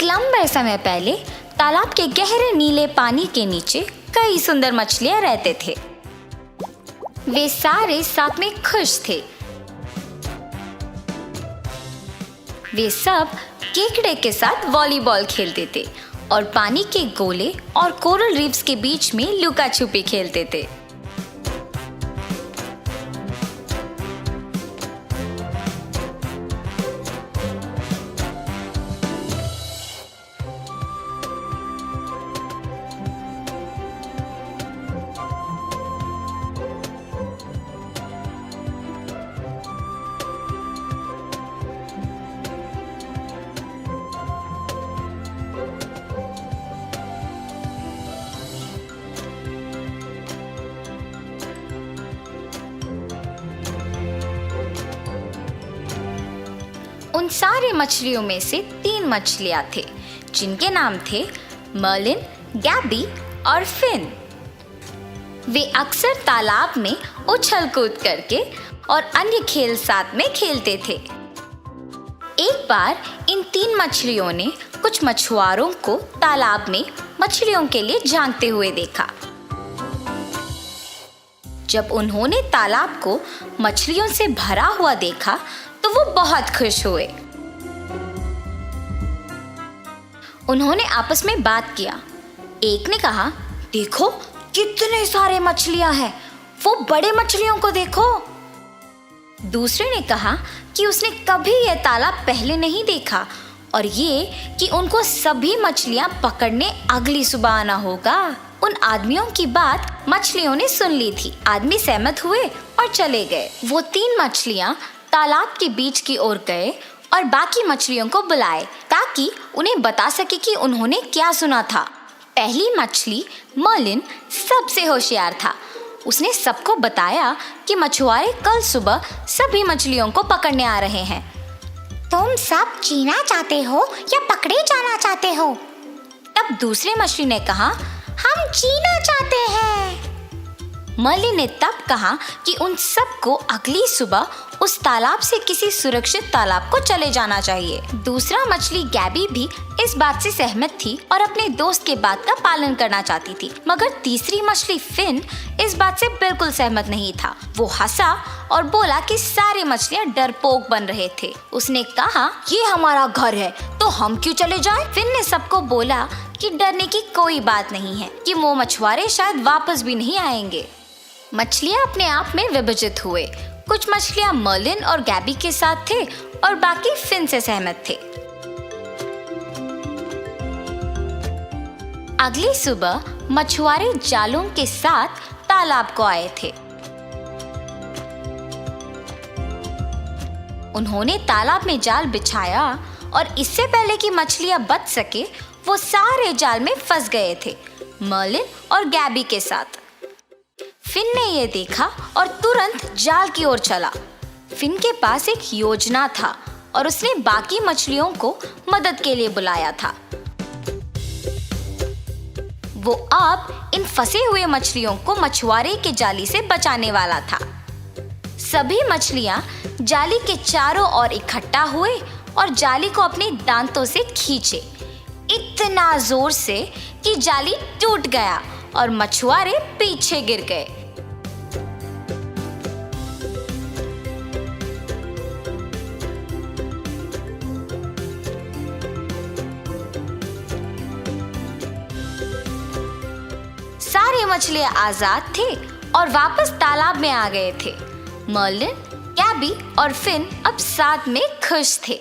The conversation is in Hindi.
एक लंबे समय पहले तालाब के गहरे नीले पानी के नीचे कई सुंदर मछलियां रहते थे। वे सारे साथ में खुश थे। वे सब केकड़े के साथ वॉलीबॉल खेलते थे और पानी के गोले और कोरल रीफ्स के बीच में लुका छुपी खेलते थे। उन सारे मछलियों में से 3 मछलियां थे जिनके नाम थे मर्लिन, गैबी और फिन। वे अक्सर तालाब में उछल कूद करके और अन्य खेल साथ में खेलते थे। एक बार इन 3 मछलियों ने कुछ मछुआरों को तालाब में मछलियों के लिए झांकते हुए देखा। जब उन्होंने तालाब को मछलियों से भरा हुआ देखा तो वो बहुत खुश हुए। उन्होंने आपस में बात किया। एक ने कहा, देखो कितने सारे मछलियां हैं, वो बड़े मछलियों को देखो। दूसरे ने कहा कि उसने कभी यह तालाब पहले नहीं देखा और ये कि उनको सभी मछलियां पकड़ने अगली सुबह आना होगा। उन आदमियों की बात मछलियों ने सुन ली थी। आदमी सहमत हुए और चले गए। वो 3 मछलियां तालाब के बीच की ओर गए और बाकी मछलियों को बुलाए ताकि उन्हें बता सके कि उन्होंने क्या सुना था। पहली मछली मर्लिन सबसे होशियार था। उसने सबको बताया कि मछुआरे कल सुबह सभी मछलियों को पकड़ने आ रहे हैं। तुम सब जीना चाहते हो या पकड़े जाना चाहते हो? तब दूसरी मछली ने कहा, हम जीना चाहते हैं। मर्लिन ने तब कहा कि उन सबको अगली सुबह उस तालाब से किसी सुरक्षित तालाब को चले जाना चाहिए। दूसरा मछली गैबी भी इस बात से सहमत थी और अपने दोस्त के बात का पालन करना चाहती थी, मगर तीसरी मछली फिन इस बात से बिल्कुल सहमत नहीं था। वो हंसा और बोला कि सारे मछलियां डरपोक बन रहे थे। उसने कहा, ये हमारा घर है तो हम क्यों चले जाएं? फिन ने सबको बोला कि डरने की कोई बात नहीं है, कि वो मछुआरे शायद वापस भी नहीं आएंगे। मछलियां अपने आप में विभाजित हुए। कुछ मछलियां मर्लिन और गैबी के साथ थे और बाकी फिन से सहमत थे। अगली सुबह मछुआरे जालों के साथ तालाब को आए थे। उन्होंने तालाब में जाल बिछाया और इससे पहले कि मछलियां बच सके वो सारे जाल में फंस गए थे, मर्लिन और गैबी के साथ। फिन ने यह देखा और तुरंत जाल की ओर चला। फिन के पास एक योजना था और उसने बाकी मछलियों को मदद के लिए बुलाया था। वो अब इन फंसे हुए मछलियों को मछुआरे के जाली से बचाने वाला था। सभी मछलियां जाली के चारों ओर इकट्ठा हुए और जाली को अपने दांतों से खींचे, इतना जोर से कि जाली टूट गया और मछुआरे पीछे गिर गए। सारे मछलियां आजाद थे और वापस तालाब में आ गए थे। मर्लिन, गैबी और फिन अब साथ में खुश थे।